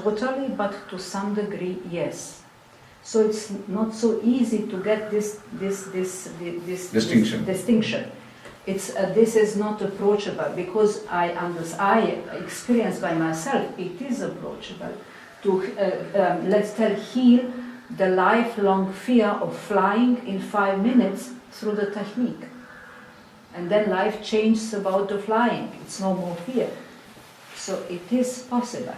totally, but to some degree, yes. So it's not so easy to get this distinction. It's this is not approachable because I experience by myself. It is approachable to let's tell heal the lifelong fear of flying in 5 minutes through the technique, and then life changes about the flying. It's no more fear. So it is possible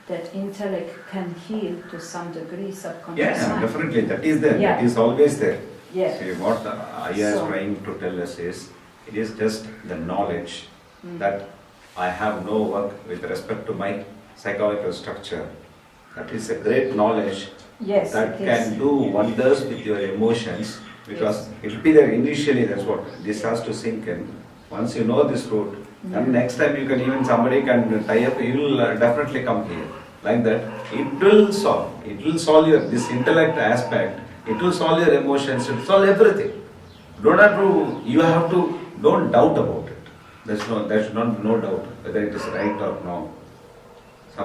that intellect can heal to some degree subconscious mind. Definitely, that is there. Yeah. That is always there. Yeah. See, what Ayya is trying to tell us is, it is just the knowledge that I have no work with respect to my psychological structure. That is a great knowledge that can do wonders with your emotions, because it will be there initially. That's what this has to sink in. Once you know this route, then next time you can even, somebody can tie up, you will definitely come here. Like that, it will solve. It will solve your, this intellect aspect, it will solve your emotions, it will solve everything. You have to, don't doubt about it. There's no doubt whether it is right or no.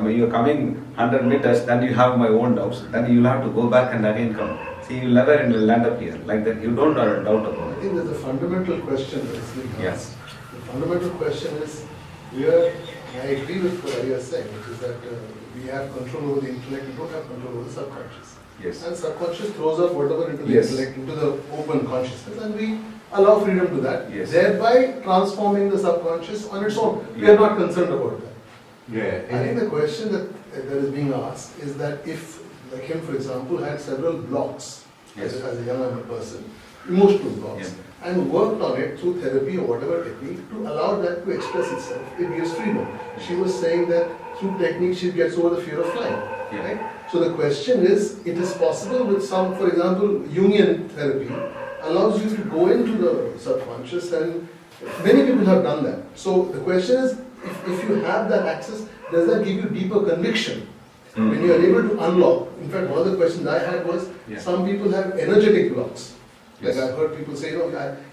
You are coming 100 meters, then you have my own doubts, then you will have to go back and again come. See, you will never land up here. Like that, you don't doubt about it. I think there's a fundamental question that's being asked. Yes. The fundamental question is, I agree with what Ayya is saying, which is that we have control over the intellect, we don't have control over the subconscious. Yes. And subconscious throws up whatever into the intellect, into the open consciousness, and we allow freedom to that, thereby transforming the subconscious on its own. We are not concerned about that. I think the question that is being asked is that if, like him for example, had several blocks as a young person, emotional blocks, and worked on it through therapy or whatever technique to allow that to express itself, it gives freedom. She was saying that through technique she gets over the fear of flying. Right? So the question is, it is possible with some, for example, Jungian therapy allows you to go into the subconscious, and many people have done that. So the question is, if you have that access, does that give you deeper conviction? When you are able to unlock, in fact one of the questions I had was, some people have energetic blocks. Like I've heard people say,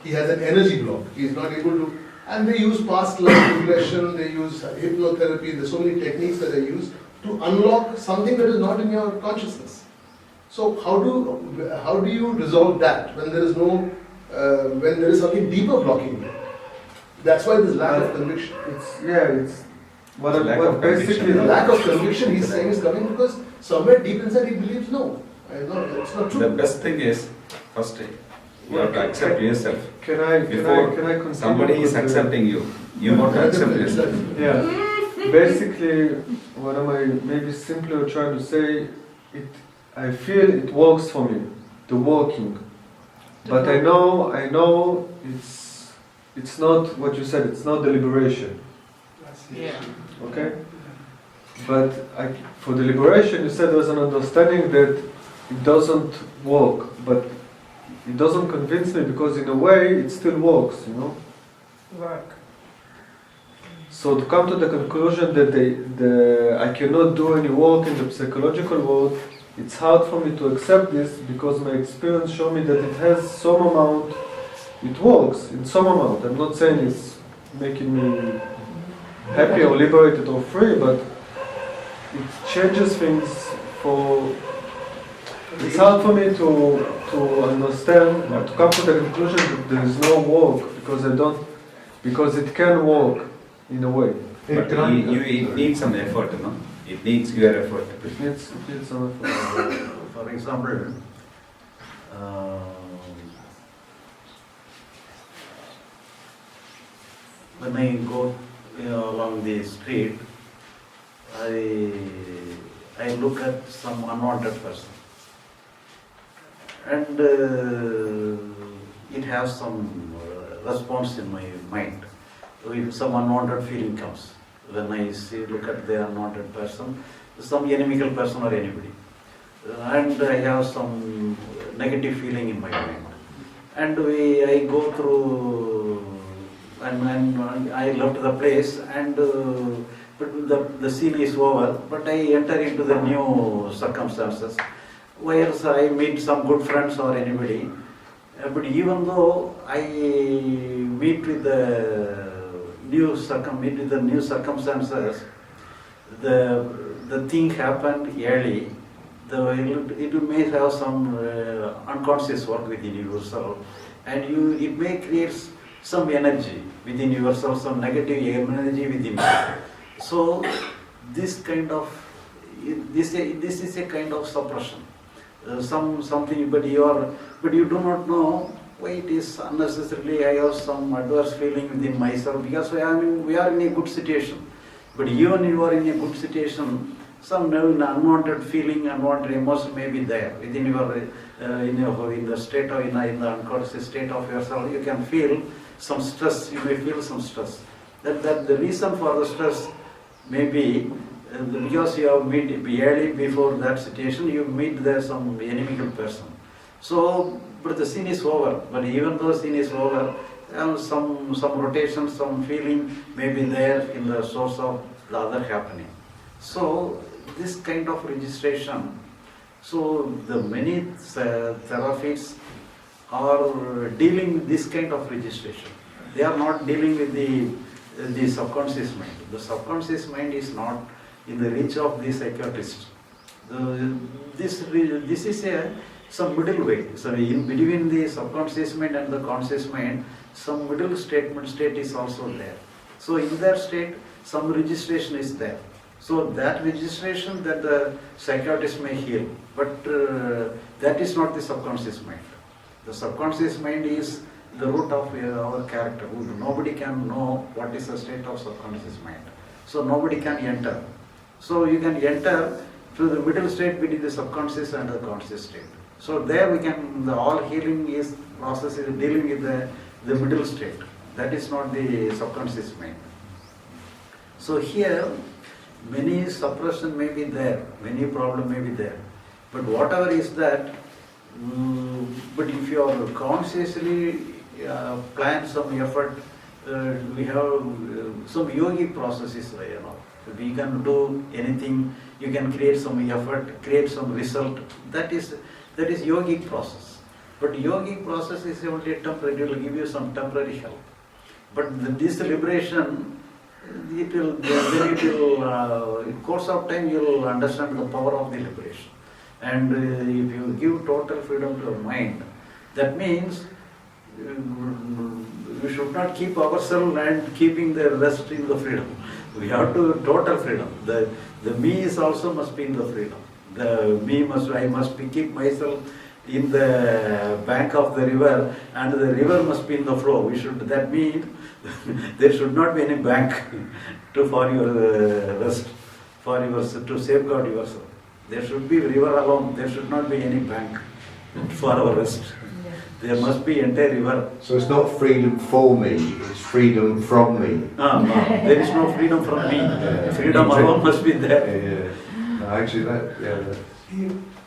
he has an energy block, he is not able to, and they use past life regression, they use hypnotherapy, there's so many techniques that they use to unlock something that is not in your consciousness. So how do you resolve that when there is no, when there is something deeper blocking you? That's why there's lack of conviction. Basically the lack of conviction he's saying is coming because somewhere deep inside he believes no, it's not true. The best thing is, first you have to accept yourself. Can I Before somebody is accepting you, you want to accept yourself. Basically, what am I maybe simply trying to say? I feel it works for me, the walking, but I know it's not what you said. It's not the liberation. Okay. But for the liberation, you said there's an understanding that it doesn't work, but it doesn't convince me because in a way it still works, Work. So to come to the conclusion that I cannot do any work in the psychological world, it's hard for me to accept this because my experience showed me that it has some amount, it works in some amount. I'm not saying it's making me happy or liberated or free, but it changes things it's hard for me to understand, to come to the conclusion that there is no work because it can work in a way. But it needs some effort, It needs your effort. It needs some effort. For example, when I go along the street, I look at some unwanted person, and it has some response in my mind. If some unwanted feeling comes, when I look at the unwanted person, some inimical person or anybody, and I have some negative feeling in my mind, and I go through, and I left the place, and but the scene is over, but I enter into the new circumstances, where I meet some good friends or anybody, but even though I meet with the new circumstances, the thing happened early, it may have some unconscious work within yourself, and it may create some energy within yourself, some negative energy within you. So this is a kind of suppression. Something, but you do not know why it is unnecessarily. I have some adverse feeling within myself because we are in a good situation. But even you are in a good situation, some unwanted feeling, unwanted emotion may be there within your in the state of in the unconscious state of yourself. You can feel some stress. You may feel some stress. That the reason for the stress may be because you have met early before that situation. You meet there some inimical person. So, but the scene is over. But even though scene is over, some rotation, some feeling may be there in the source of the other happening. So this kind of registration. So the many therapies are dealing with this kind of registration. They are not dealing with the subconscious mind. The subconscious mind is not in the reach of the psychiatrist. This is some middle way. So in between the subconscious mind and the conscious mind, some middle state is also there. So in that state, some registration is there. So that registration that the psychiatrist may heal, but that is not the subconscious mind. The subconscious mind is the root of our character. Nobody can know what is the state of subconscious mind. So nobody can enter. So you can enter through the middle state between the subconscious and the conscious state. So there we can, all healing is process is dealing with the middle state. That is not the subconscious mind. So here, many suppression may be there, many problem may be there. But whatever is that, but if you are consciously plan some effort, we have some yogic processes, we can do anything, you can create some effort, create some result. That is yogic process. But yogic process is only temporary, it will give you some temporary help. But this liberation, in course of time you will understand the power of the liberation. And if you give total freedom to your mind, that means we should not keep ourselves and keeping the rest in the freedom. We have to total freedom. The me is also must be in the freedom. I must keep myself in the bank of the river, and the river must be in the flow. That means there should not be any bank for your rest, to safeguard yourself. There should be river alone. There should not be any bank for our rest. There must be entire river. So it's not freedom for me, it's freedom from me. No, there is no freedom from me. Freedom alone must be there. Actually,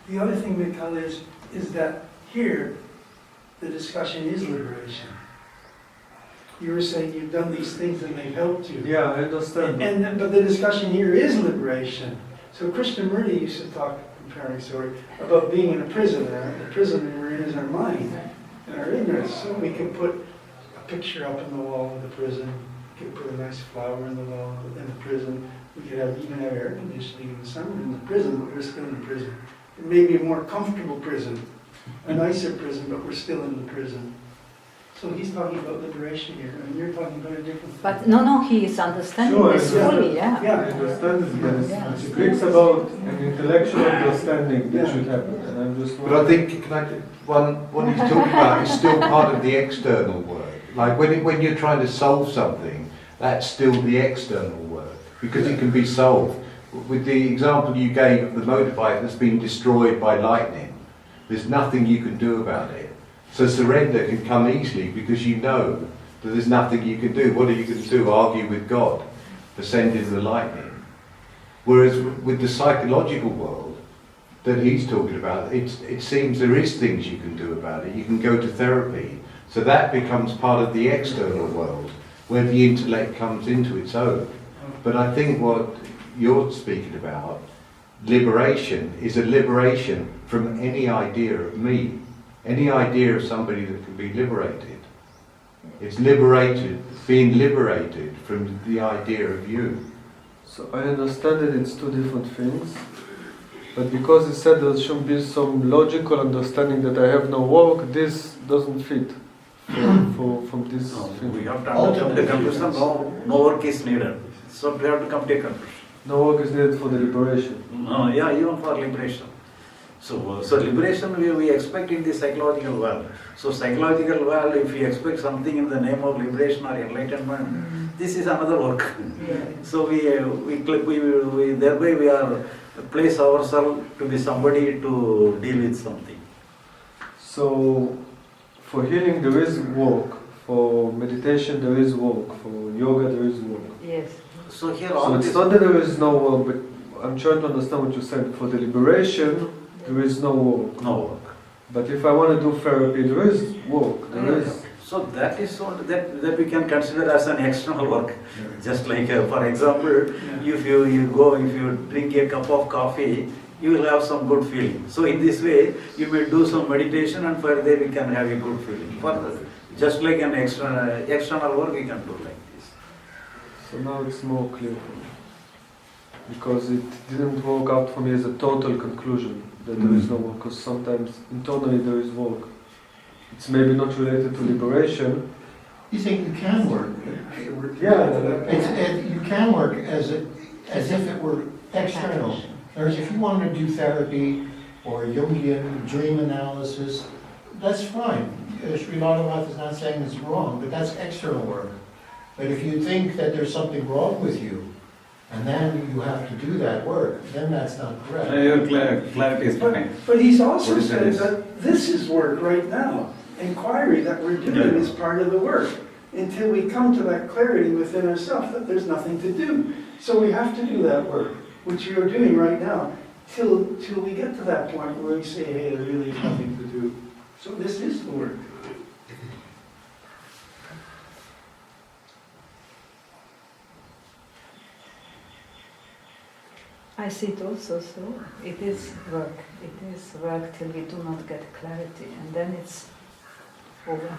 The other thing, Mikhail, is that here, the discussion is liberation. You were saying you've done these things and they've helped you. Yeah, I understand. But the discussion here is liberation. So Krishnamurti used to talk, comparing story, about being in a prison. The prison we're in is our mind and our ignorance. So we can put a picture up on the wall of the prison. We could put a nice flower in the wall in the prison. We could even have air conditioning in the summer in the prison, but we're still in the prison. It may be a more comfortable prison, a nicer prison, but we're still in the prison. So he's talking about liberation here, and you're talking about a different thing. But no, he is understanding this fully, yeah. I understand this. It's about an intellectual understanding that should happen. And I'm just but I think what he's talking about is still part of the external work. Like when you're trying to solve something, that's still the external work, because it can be solved. With the example you gave of the motorbike that's been destroyed by lightning, there's nothing you can do about it. So surrender can come easily because you know that there's nothing you can do. What are you going to do? Argue with God for sending the lightning? Whereas with the psychological world that he's talking about, it seems there is things you can do about it. You can go to therapy. So that becomes part of the external world where the intellect comes into its own. But I think what you're speaking about, liberation, is a liberation from any idea of me, any idea of somebody that can be liberated. It's being liberated from the idea of you. So I understand that it's two different things, but because you said there should be some logical understanding that I have no work, this doesn't fit from this thing. We have to come to the conclusion, no work is needed. So we have to come to a conclusion. No work is needed for the liberation. No, yeah, even for liberation. So liberation we expect in the psychological world. So psychological world, if we expect something in the name of liberation or enlightenment, this is another work. So we thereby we are place ourselves to be somebody to deal with something. So for healing there is work, for meditation there is work, for yoga there is work. Yes. So here So it's not that there is no work, but I'm trying to understand what you said. For the liberation, there is no work. No work. But if I want to do therapy, there is work. There is. So that is so that we can consider as an external work. Just like, for example, if you drink a cup of coffee, you will have some good feeling. So in this way, you may do some meditation and further we can have a good feeling. Further, just like an external work, we can do like this. So now it's more clear for me. Because it didn't work out for me as a total conclusion that there is no work, because sometimes internally there is work. It's maybe not related to liberation. You think you can work? Yeah. You can work as if it were external. Whereas if you want to do therapy or Jungian dream analysis, that's fine. Sri Bagavath is not saying it's wrong, but that's external work. But if you think that there's something wrong with you, and then you have to do that work, then that's not correct. Your clarity is fine. But he's also What is said that? that this is work right now. Inquiry that we're doing is part of the work until we come to that clarity within ourselves that there's nothing to do. So we have to do that work, which we are doing right now, till we get to that point where we say, hey, there really is nothing to do. So this is the work. I see it also so. It is work. It is work till we do not get clarity, and then it's over.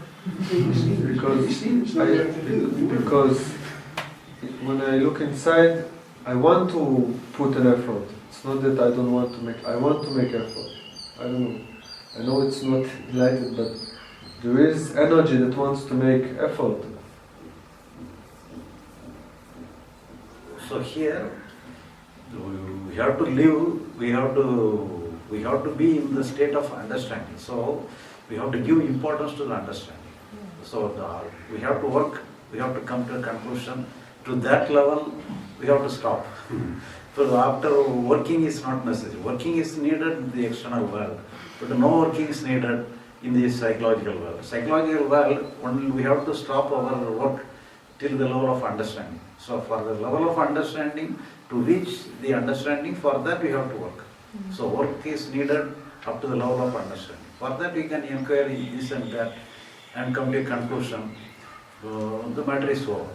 Because when I look inside, I want to put an effort. It's not that I don't want to make. I want to make effort. I don't know. I know it's not enlightened, but there is energy that wants to make effort. So here, we have to live, we have to be in the state of understanding. So we have to give importance to the understanding. So we have to work, we have to come to a conclusion. To that level, we have to stop. So after working is not necessary. Working is needed in the external world, but no working is needed in the psychological world. Psychological world, only we have to stop our work till the level of understanding. So for the level of understanding, to reach the understanding, for that we have to work. So work is needed up to the level of understanding. For that we can inquire this and that and come to a conclusion. The matter is over.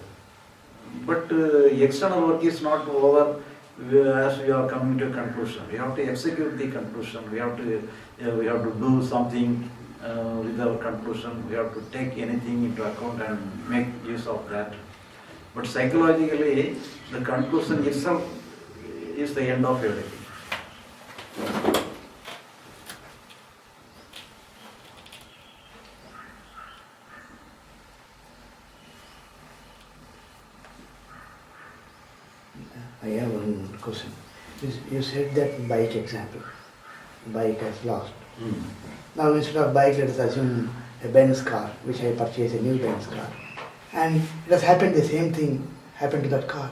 But external work is not over as we are coming to a conclusion. We have to execute the conclusion. We have to do something with our conclusion. We have to take anything into account and make use of that. But psychologically, the conclusion itself is the end of everything. I have one question. You said that bike example. Bike has lost. Now instead of bike, let us assume a Benz car, which I purchased, a new Benz car. And it has happened, the same thing happened to that car.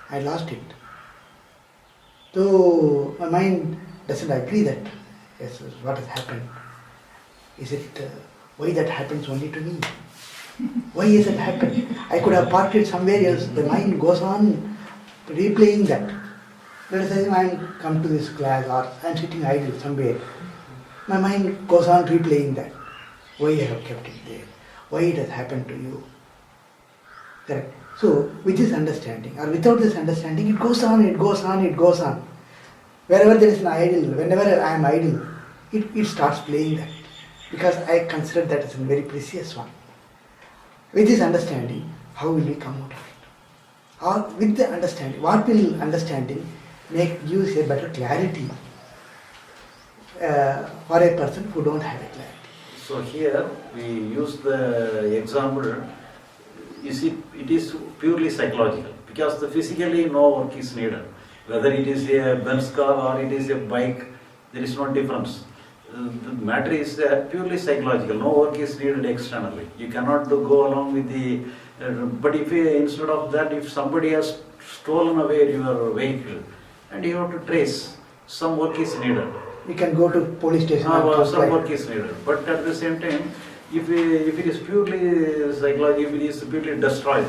I lost it. So my mind doesn't agree that, yes, what has happened. Is it, why that happens only to me? Why has it happened? I could have parked it somewhere else. The mind goes on replaying that. Let us say I come to this class or I am sitting idle somewhere. My mind goes on replaying that. Why I have kept it there? Why it has happened to you? Correct. So with this understanding or without this understanding, it goes on, it goes on, it goes on. Wherever there is an idle, whenever I am idle, it starts playing that. Because I consider that as a very precious one. With this understanding, how will we come out of it? or with the understanding, what will understanding gives a better clarity for a person who don't have a clarity. So here we use the example, you see, it is purely psychological because the physically no work is needed. Whether it is a Benz car or it is a bike, there is no difference. The matter is purely psychological. No work is needed externally. You cannot go along with the. But if instead of that, if somebody has stolen away your vehicle, and you have to trace, some work is needed. You can go to police station and Some work is needed. But at the same time, if it is purely psychological, if it is purely destroyed,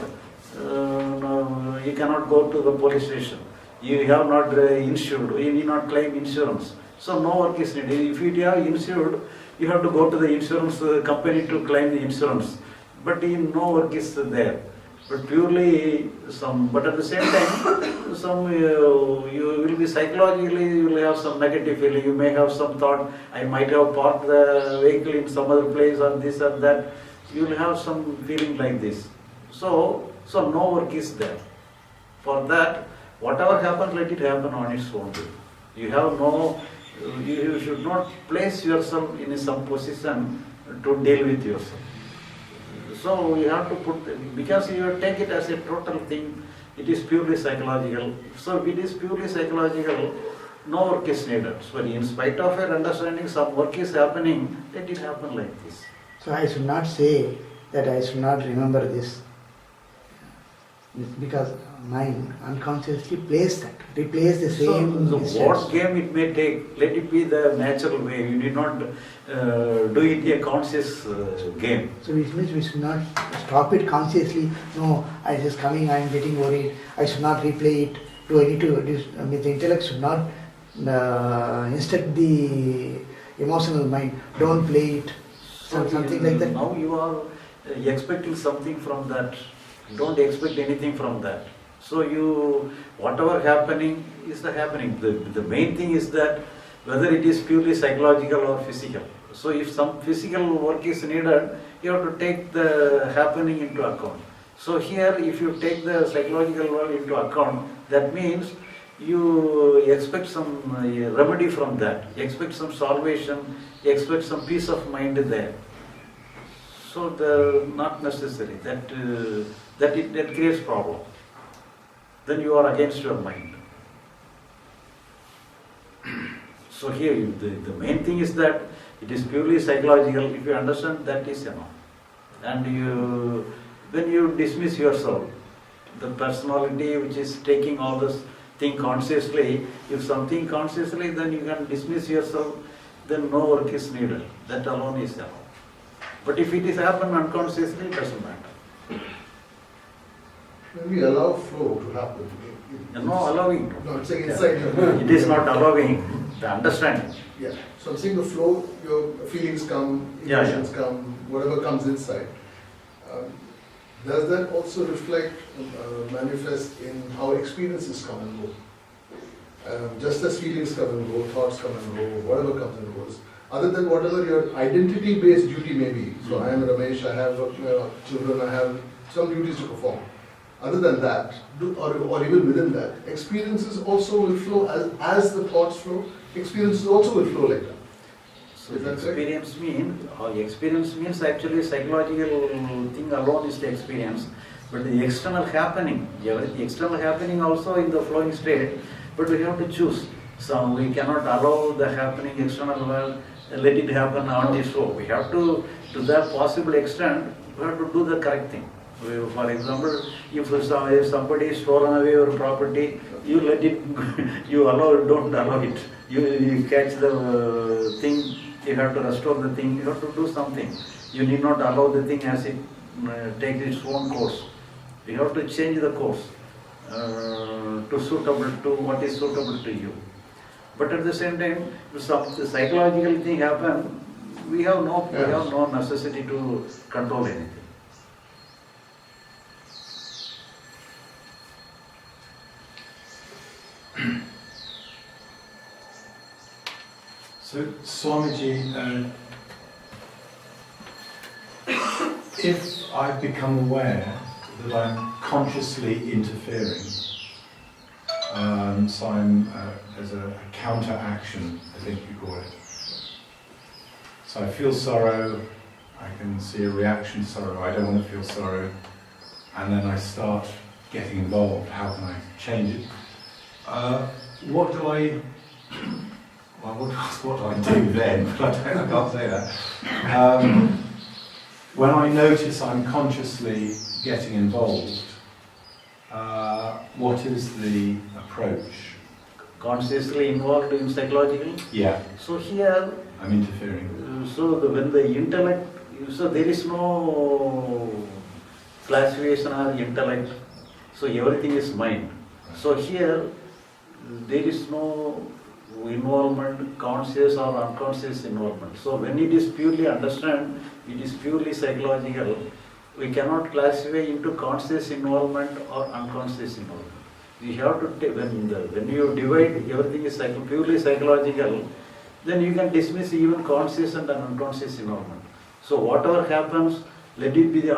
no, you cannot go to the police station. You have not insured. You need not claim insurance. So no work is needed. If you have insured, you have to go to the insurance company to claim the insurance. But no work is there. But purely but at the same time, you will be psychologically, you will have some negative feeling. You may have some thought, I might have parked the vehicle in some other place or this or that. You will have some feeling like this. So no work is there. For that, whatever happens, let it happen on its own way. You should not place yourself in some position to deal with yourself. So you have to because you take it as a total thing, it is purely psychological. So if it is purely psychological, no work is needed. So in spite of your understanding, some work is happening, let it happen like this. So I should not say that I should not remember this. Because mind unconsciously replace the same. So what game it may take, let it be the natural way. You need not do it a conscious game. So which means we should not stop it consciously. No, I just coming, I am getting worried. I should not replay it. The intellect should not instruct the emotional mind. Don't play it. Something like that. Now you are expecting something from that. Don't expect anything from that. So whatever happening is the happening. The main thing is that whether it is purely psychological or physical. So if some physical work is needed, you have to take the happening into account. So here, if you take the psychological work into account, that means you expect some remedy from that. You expect some salvation. You expect some peace of mind there. So not necessary. That creates problem. Then you are against your mind. So here, the main thing is that it is purely psychological. If you understand, that is enough. And when you dismiss yourself, the personality which is taking all this thing consciously, if something consciously, then you can dismiss yourself, then no work is needed. That alone is enough. But if it is happened unconsciously, it doesn't matter. When we allow flow to happen. No allowing. No, it's like inside your mind. It is not allowing, the understanding. Yeah. So I'm saying the flow, your feelings come, emotions come, whatever comes inside. Does that also reflect, manifest in how experiences come and go? Just as feelings come and go, thoughts come and go, whatever comes and goes. Other than whatever your identity-based duty may be. So I am Ramesh, I have children, I have some duties to perform. Other than that, or even within that, experiences also will flow as the thoughts flow. Experiences also will flow like that. So experience means actually psychological thing alone is the experience. But the external happening, the external happening also in the flowing state, but we have to choose. So we cannot allow the happening external world, let it happen on this flow. We have to that possible extent, we have to do the correct thing. For example, if somebody is stolen away your property, you let it, don't allow it. You catch the thing, you have to restore the thing, you have to do something. You need not allow the thing as it takes its own course. You have to change the course to what is suitable to you. But at the same time, if the psychological thing happen, we have no necessity to control anything. So, Swamiji, if I become aware that I'm consciously interfering. So I'm as a counteraction, I think you call it. So I feel sorrow, I can see a reaction to sorrow, I don't want to feel sorrow, and then I start getting involved. How can I change it? What do I do then? But I can't say that. When I notice I'm consciously getting involved, what is the approach? Consciously involved in psychological? Yeah. So here, I'm interfering. When the intellect, so there is no classification or intellect, so everything is mind. So here, there is no involvement, conscious or unconscious involvement. So when it is purely understand, it is purely psychological, we cannot classify into conscious involvement or unconscious involvement. We have to take, when you divide everything is purely psychological, then you can dismiss even conscious and unconscious involvement. So whatever happens, let it be the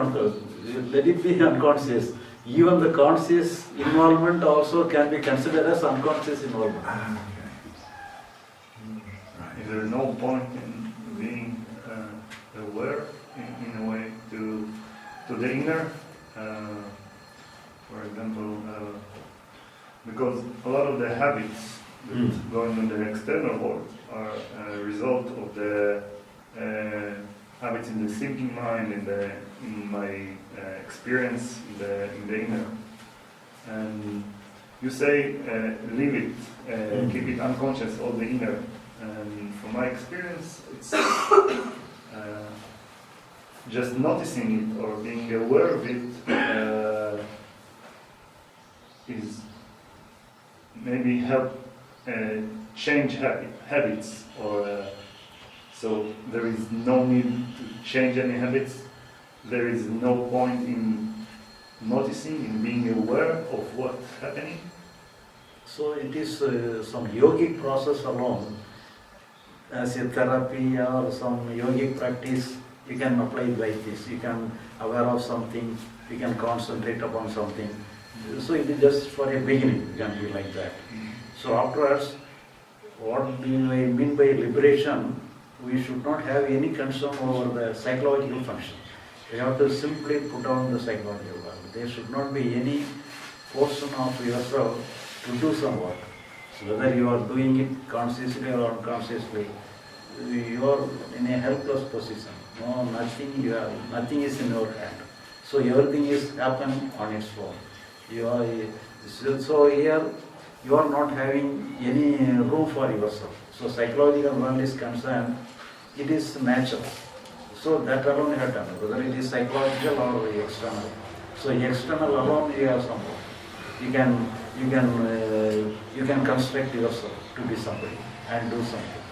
unconscious. Even the conscious involvement also can be considered as unconscious involvement. Is there no point in being aware in a way to the inner? For example, because a lot of the habits that go in the external world are a result of the habits in the thinking mind, in my experience in the inner. And you say leave it, keep it unconscious, all the inner. And from my experience, it's just noticing it or being aware of it is maybe help change habits, or so there is no need to change any habits. There is no point in noticing, in being aware of what's happening. So it is some yogic process alone. As a therapy or some yogic practice, you can apply it like this. You can aware of something, you can concentrate upon something. So it is just for a beginning, it can be like that. So afterwards, what do I mean by liberation? We should not have any concern over the psychological function. We have to simply put down the psychological work. There should not be any portion of yourself to do some work. So whether you are doing it consciously or unconsciously, you are in a helpless position. No, nothing is in your hand. So everything is happening on its own. So here you are not having any room for yourself. So psychological world is concerned, it is natural. So that alone you have done, whether it is psychological or external. So external alone you have some work. You can construct yourself to be somebody and do something.